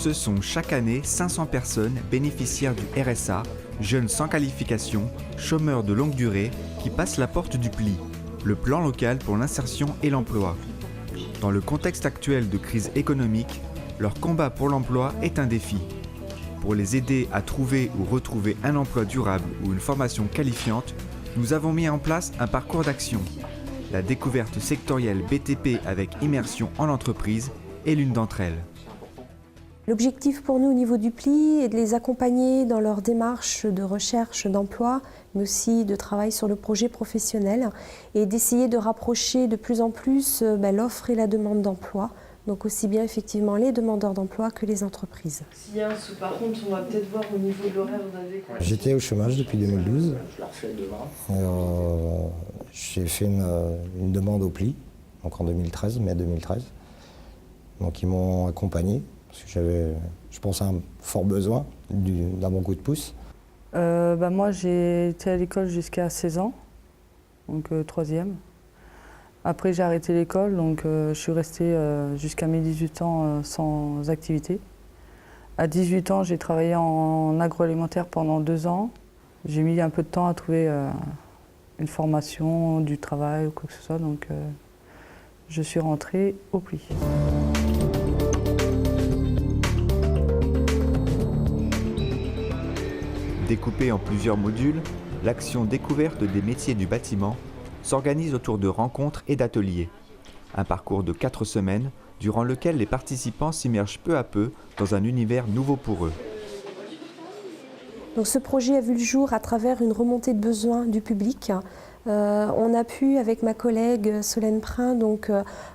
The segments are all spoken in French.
Ce sont chaque année 500 personnes bénéficiaires du RSA, jeunes sans qualification, chômeurs de longue durée, qui passent la porte du PLI, le plan local pour l'insertion et l'emploi. Dans le contexte actuel de crise économique, leur combat pour l'emploi est un défi. Pour les aider à trouver ou retrouver un emploi durable ou une formation qualifiante, nous avons mis en place un parcours d'action. La découverte sectorielle BTP avec immersion en entreprise est l'une d'entre elles. L'objectif pour nous au niveau du PLI est de les accompagner dans leur démarche de recherche d'emploi, mais aussi de travail sur le projet professionnel et d'essayer de rapprocher de plus en plus l'offre et la demande d'emploi. Donc aussi bien effectivement les demandeurs d'emploi que les entreprises. S'il y a un sous, par contre, on va peut-être voir au niveau de l'horaire d'adéquation. J'étais au chômage depuis 2012. J'ai fait une demande au PLI, donc en 2013, mai 2013. Donc ils m'ont accompagné, parce que j'avais, je pense, un fort besoin d'un bon coup de pouce. Moi j'ai été à l'école jusqu'à 16 ans, donc 3e. Après, j'ai arrêté l'école, donc je suis restée jusqu'à mes 18 ans sans activité. À 18 ans, j'ai travaillé en agroalimentaire pendant 2 ans. J'ai mis un peu de temps à trouver une formation, du travail ou quoi que ce soit, donc je suis rentrée au PLI. Découpée en plusieurs modules, l'action découverte des métiers du bâtiment s'organise autour de rencontres et d'ateliers. Un parcours de 4 semaines, durant lequel les participants s'immergent peu à peu dans un univers nouveau pour eux. Donc ce projet a vu le jour à travers une remontée de besoins du public. On a pu, avec ma collègue Solène Prin,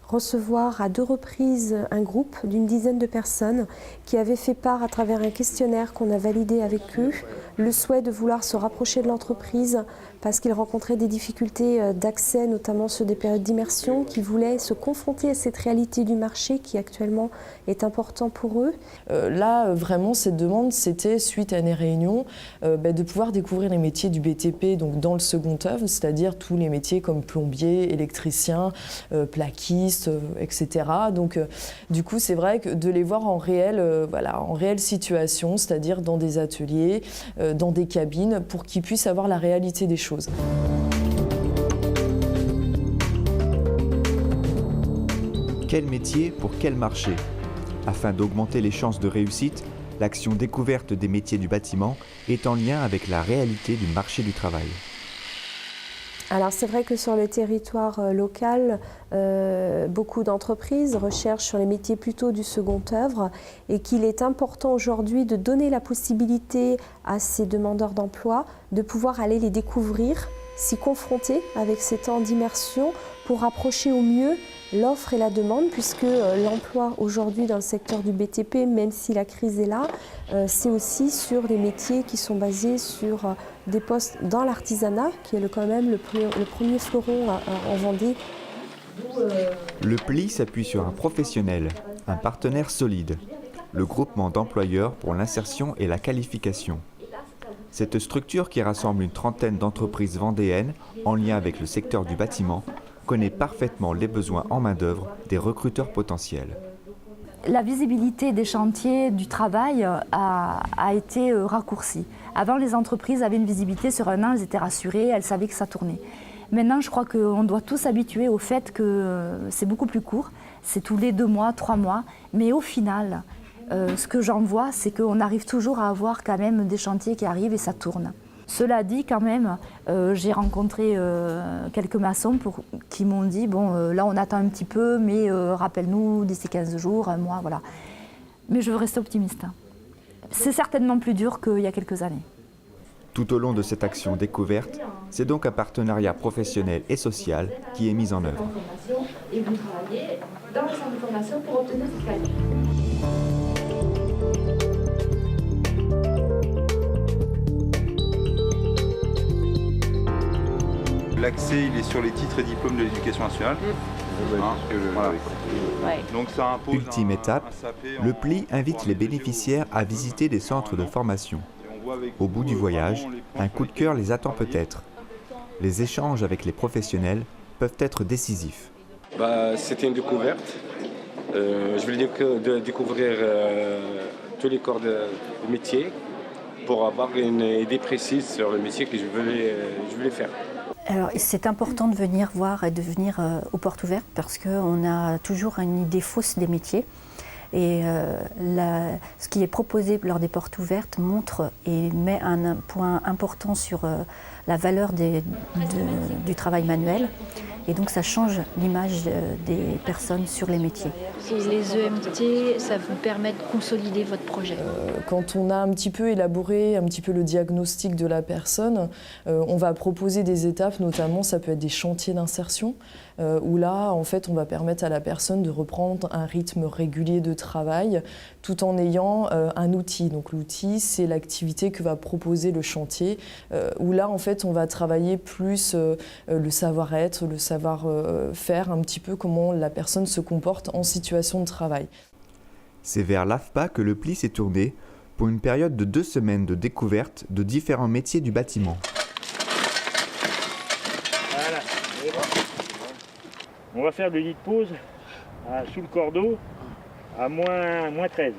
recevoir à 2 reprises un groupe d'une dizaine de personnes qui avaient fait part à travers un questionnaire qu'on a validé avec eux, le souhait de vouloir se rapprocher de l'entreprise parce qu'ils rencontraient des difficultés d'accès, notamment sur des périodes d'immersion, qui voulaient se confronter à cette réalité du marché qui actuellement est important pour eux. Là, vraiment, cette demande, c'était suite à une réunion de pouvoir découvrir les métiers du BTP donc dans le second œuvre, c'est-à-dire tous les métiers comme plombier, électricien, plaquiste, etc. Donc, du coup, c'est vrai que de les voir en réelle situation, c'est-à-dire dans des ateliers, dans des cabines, pour qu'ils puissent avoir la réalité des choses. Quel métier pour quel marché? Afin d'augmenter les chances de réussite, l'action découverte des métiers du bâtiment est en lien avec la réalité du marché du travail. Alors c'est vrai que sur le territoire local, beaucoup d'entreprises recherchent sur les métiers plutôt du second œuvre et qu'il est important aujourd'hui de donner la possibilité à ces demandeurs d'emploi de pouvoir aller les découvrir, s'y confronter avec ces temps d'immersion pour rapprocher au mieux l'offre et la demande, puisque l'emploi aujourd'hui dans le secteur du BTP, même si la crise est là, c'est aussi sur des métiers qui sont basés sur des postes dans l'artisanat, qui est quand même le premier fleuron en Vendée. Le PLI s'appuie sur un professionnel, un partenaire solide, le groupement d'employeurs pour l'insertion et la qualification. Cette structure qui rassemble une trentaine d'entreprises vendéennes en lien avec le secteur du bâtiment connaît parfaitement les besoins en main-d'œuvre des recruteurs potentiels. La visibilité des chantiers du travail a été raccourcie. Avant, les entreprises avaient une visibilité sur 1 an, elles étaient rassurées, elles savaient que ça tournait. Maintenant, je crois qu'on doit tous s'habituer au fait que c'est beaucoup plus court, c'est tous les 2 mois, 3 mois, mais au final, ce que j'en vois, c'est qu'on arrive toujours à avoir quand même des chantiers qui arrivent et ça tourne. Cela dit, quand même, j'ai rencontré quelques maçons qui m'ont dit « bon, là on attend un petit peu, mais rappelle-nous d'ici 15 jours, 1 mois, voilà ». Mais je veux rester optimiste. C'est certainement plus dur qu'il y a quelques années. Tout au long de cette action découverte, c'est donc un partenariat professionnel et social qui est mis en œuvre. Et vous travaillez dans le centre de formation pour obtenir cette qualité. L'accès, il est sur les titres et diplômes de l'éducation nationale. Voilà. Donc ça impose Ultime étape, le PLI invite les bénéficiaires à visiter des centres de formation. Au bout du voyage, un coup de cœur les attend peut-être. Les échanges avec les professionnels peuvent être décisifs. C'était une découverte. Je voulais découvrir tous les corps de métier pour avoir une idée précise sur le métier que je voulais faire. Alors, c'est important de venir voir et de venir aux portes ouvertes parce qu'on a toujours une idée fausse des métiers. Et ce qui est proposé lors des portes ouvertes montre et met un point important sur la valeur du travail manuel. Et donc ça change l'image des personnes sur les métiers. Et les EMT, ça vous permet de consolider votre projet. Quand on a un petit peu élaboré un petit peu le diagnostic de la personne, on va proposer des étapes, notamment ça peut être des chantiers d'insertion, où là, en fait, on va permettre à la personne de reprendre un rythme régulier de travail tout en ayant un outil. Donc l'outil, c'est l'activité que va proposer le chantier, où là, en fait, on va travailler plus le savoir-être, le savoir-faire, un petit peu comment la personne se comporte en situation de travail. C'est vers l'AFPA que le pli s'est tourné pour une période de 2 semaines de découverte de différents métiers du bâtiment. Voilà. On va faire le lit de pause sous le cordeau à moins 13.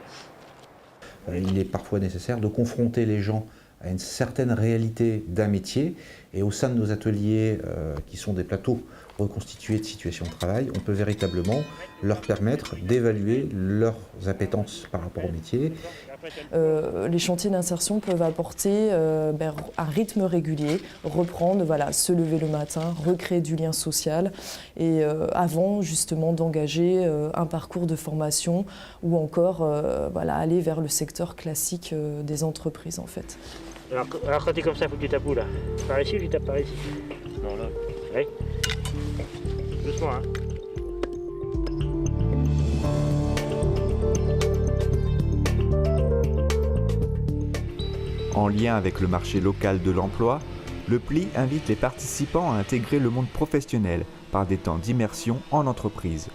Il est parfois nécessaire de confronter les gens à une certaine réalité d'un métier, et au sein de nos ateliers qui sont des plateaux reconstitués de situations de travail, on peut véritablement leur permettre d'évaluer leurs appétences par rapport au métier. Les chantiers d'insertion peuvent apporter un rythme régulier, reprendre, se lever le matin, recréer du lien social, et avant justement d'engager un parcours de formation ou encore aller vers le secteur classique des entreprises en fait. Alors quand tu es comme ça, il faut que tu tapes où là? Par ici ou tu tapes par ici? Non, là. Oui. Doucement, hein. En lien avec le marché local de l'emploi, le pli invite les participants à intégrer le monde professionnel par des temps d'immersion en entreprise.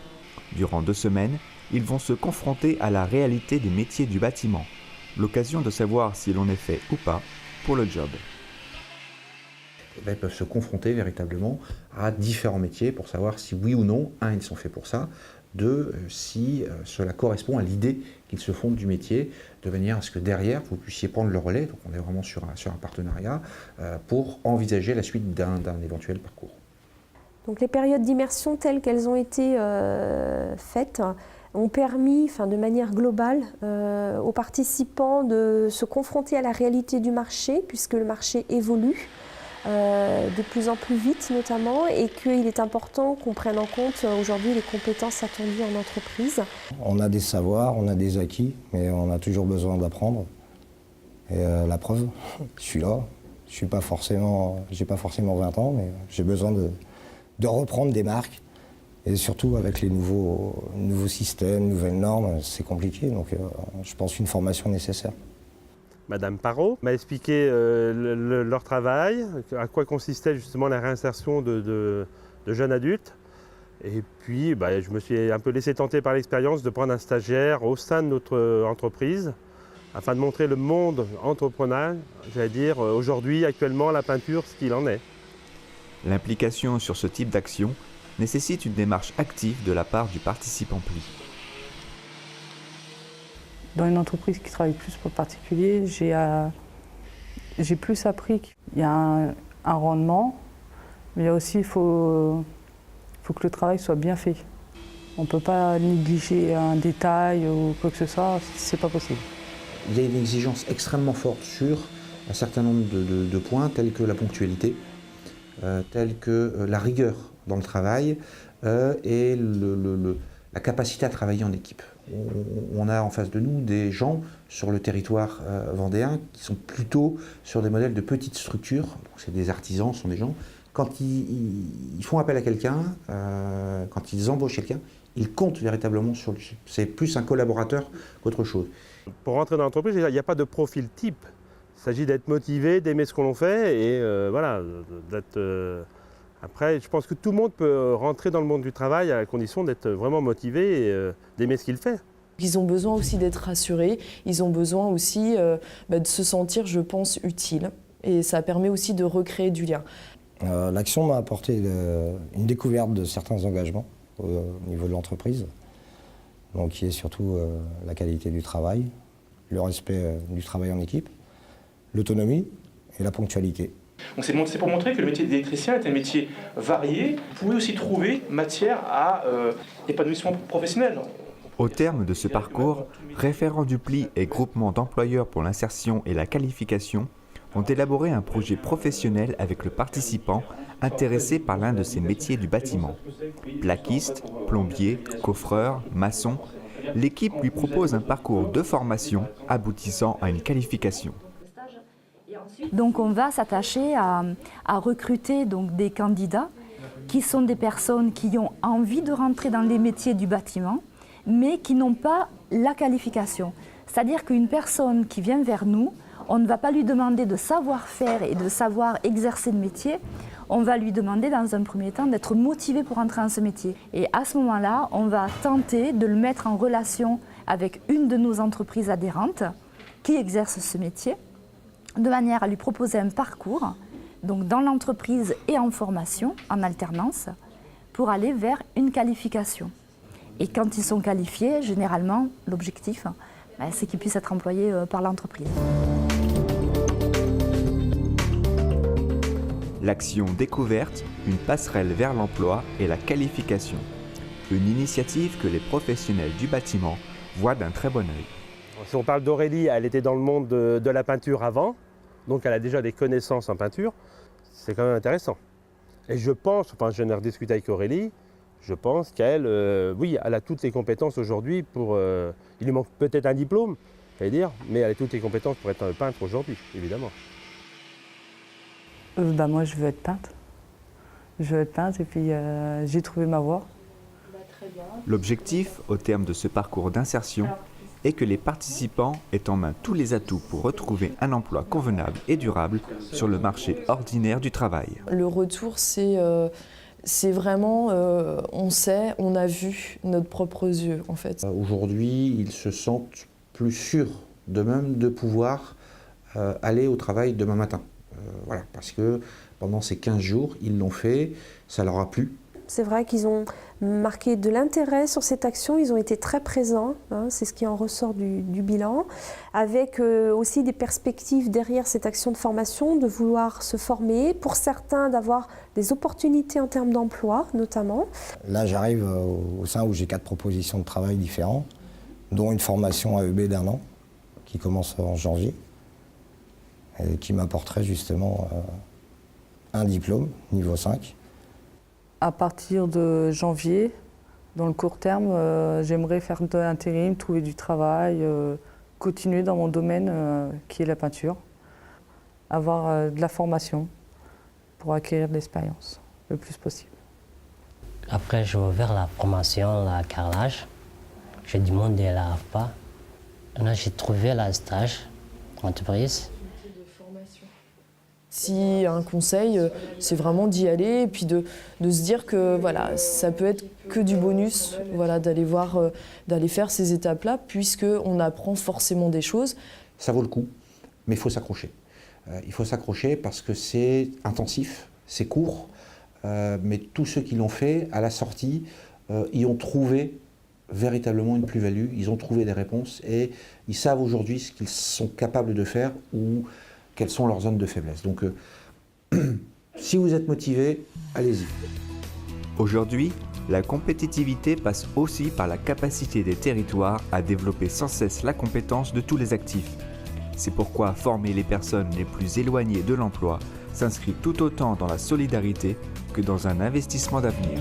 Durant 2 semaines, ils vont se confronter à la réalité des métiers du bâtiment, l'occasion de savoir si l'on est fait ou pas pour le job. Ils peuvent se confronter véritablement à différents métiers pour savoir si oui ou non, ils sont faits pour ça, si cela correspond à l'idée qu'ils se font du métier, de manière à ce que derrière, vous puissiez prendre le relais, donc on est vraiment sur un partenariat, pour envisager la suite d'un éventuel parcours. Donc les périodes d'immersion telles qu'elles ont été faites ont permis, de manière globale, aux participants de se confronter à la réalité du marché, puisque le marché évolue de plus en plus vite notamment, et qu'il est important qu'on prenne en compte aujourd'hui les compétences attendues en entreprise. On a des savoirs, on a des acquis, mais on a toujours besoin d'apprendre. Et la preuve, je suis là, j'ai pas forcément 20 ans, mais j'ai besoin de reprendre des marques. Et surtout avec les nouveaux systèmes, nouvelles normes, c'est compliqué, donc je pense une formation nécessaire. Madame Parot m'a expliqué leur travail, à quoi consistait justement la réinsertion de jeunes adultes. Et puis je me suis un peu laissé tenter par l'expérience de prendre un stagiaire au sein de notre entreprise afin de montrer le monde entrepreneurial, aujourd'hui, actuellement, la peinture, ce qu'il en est. L'implication sur ce type d'action nécessite une démarche active de la part du participant pli. Dans une entreprise qui travaille plus pour le particulier, j'ai plus appris qu'il y a un rendement, mais il y a aussi, il faut que le travail soit bien fait. On ne peut pas négliger un détail ou quoi que ce soit, c'est pas possible. Il y a une exigence extrêmement forte sur un certain nombre de points, tels que la ponctualité, tels que la rigueur dans le travail et la capacité à travailler en équipe. On a en face de nous des gens sur le territoire vendéen qui sont plutôt sur des modèles de petites structures. C'est des artisans, ce sont des gens. Quand ils font appel à quelqu'un, quand ils embauchent quelqu'un, ils comptent véritablement sur lui. C'est plus un collaborateur qu'autre chose. Pour rentrer dans l'entreprise, il n'y a pas de profil type. Il s'agit d'être motivé, d'aimer ce que l'on fait et d'être... Après, je pense que tout le monde peut rentrer dans le monde du travail à la condition d'être vraiment motivé et d'aimer ce qu'il fait. Ils ont besoin aussi d'être rassurés, ils ont besoin aussi de se sentir, je pense, utile. Et ça permet aussi de recréer du lien. L'action m'a apporté une découverte de certains engagements au niveau de l'entreprise, donc qui est surtout la qualité du travail, le respect du travail en équipe, l'autonomie et la ponctualité. C'est pour montrer que le métier d'électricien est un métier varié. Vous pouvez aussi trouver matière à épanouissement professionnel. Au terme de ce parcours, référents du pli et groupement d'employeurs pour l'insertion et la qualification ont élaboré un projet professionnel avec le participant intéressé par l'un de ces métiers du bâtiment. Plaquiste, plombier, coffreur, maçon, l'équipe lui propose un parcours de formation aboutissant à une qualification. Donc on va s'attacher à recruter donc, des candidats qui sont des personnes qui ont envie de rentrer dans les métiers du bâtiment, mais qui n'ont pas la qualification. C'est-à-dire qu'une personne qui vient vers nous, on ne va pas lui demander de savoir faire et de savoir exercer le métier, on va lui demander dans un premier temps d'être motivé pour entrer dans ce métier. Et à ce moment-là, on va tenter de le mettre en relation avec une de nos entreprises adhérentes qui exerce ce métier, de manière à lui proposer un parcours, donc dans l'entreprise et en formation, en alternance, pour aller vers une qualification. Et quand ils sont qualifiés, généralement, l'objectif, c'est qu'ils puissent être employés par l'entreprise. L'action découverte, une passerelle vers l'emploi et la qualification. Une initiative que les professionnels du bâtiment voient d'un très bon œil. Si on parle d'Aurélie, elle était dans le monde de la peinture avant, donc elle a déjà des connaissances en peinture. C'est quand même intéressant. Et je pense, je viens de rediscuter avec Aurélie, je pense qu'elle, oui, elle a toutes les compétences aujourd'hui pour... il lui manque peut-être un diplôme, dire, mais elle a toutes les compétences pour être peintre aujourd'hui, évidemment. Moi, je veux être peintre. Je veux être peintre et puis j'ai trouvé ma voie. L'objectif, au terme de ce parcours d'insertion, est que les participants aient en main tous les atouts pour retrouver un emploi convenable et durable sur le marché ordinaire du travail. Le retour, c'est vraiment, on sait, on a vu notre propres yeux, en fait. Aujourd'hui, ils se sentent plus sûrs d'eux-mêmes de pouvoir aller au travail demain matin. Voilà, parce que pendant ces 15 jours, ils l'ont fait, ça leur a plu. C'est vrai qu'ils ont marqué de l'intérêt sur cette action, ils ont été très présents, c'est ce qui en ressort du bilan, avec aussi des perspectives derrière cette action de formation, de vouloir se former, pour certains d'avoir des opportunités en termes d'emploi notamment. Là j'arrive au sein où j'ai 4 propositions de travail différentes, dont une formation AEB d'1 an, qui commence en janvier, et qui m'apporterait justement un diplôme, niveau 5. À partir de janvier, dans le court terme, j'aimerais faire de l'intérim, trouver du travail, continuer dans mon domaine qui est la peinture, avoir de la formation pour acquérir de l'expérience le plus possible. Après, j'ai ouvert la formation, la carrelage. J'ai demandé à la AFPA. Là, j'ai trouvé la stage entreprise. Si un conseil, c'est vraiment d'y aller et puis de se dire que voilà, ça peut être que du bonus, voilà, d'aller faire ces étapes-là, puisqu'on apprend forcément des choses. Ça vaut le coup, mais il faut s'accrocher. Il faut s'accrocher parce que c'est intensif, c'est court, mais tous ceux qui l'ont fait, à la sortie, y ont trouvé véritablement une plus-value, ils ont trouvé des réponses et ils savent aujourd'hui ce qu'ils sont capables de faire ou quelles sont leurs zones de faiblesse. Donc, si vous êtes motivé, allez-y. Aujourd'hui, la compétitivité passe aussi par la capacité des territoires à développer sans cesse la compétence de tous les actifs. C'est pourquoi former les personnes les plus éloignées de l'emploi s'inscrit tout autant dans la solidarité que dans un investissement d'avenir.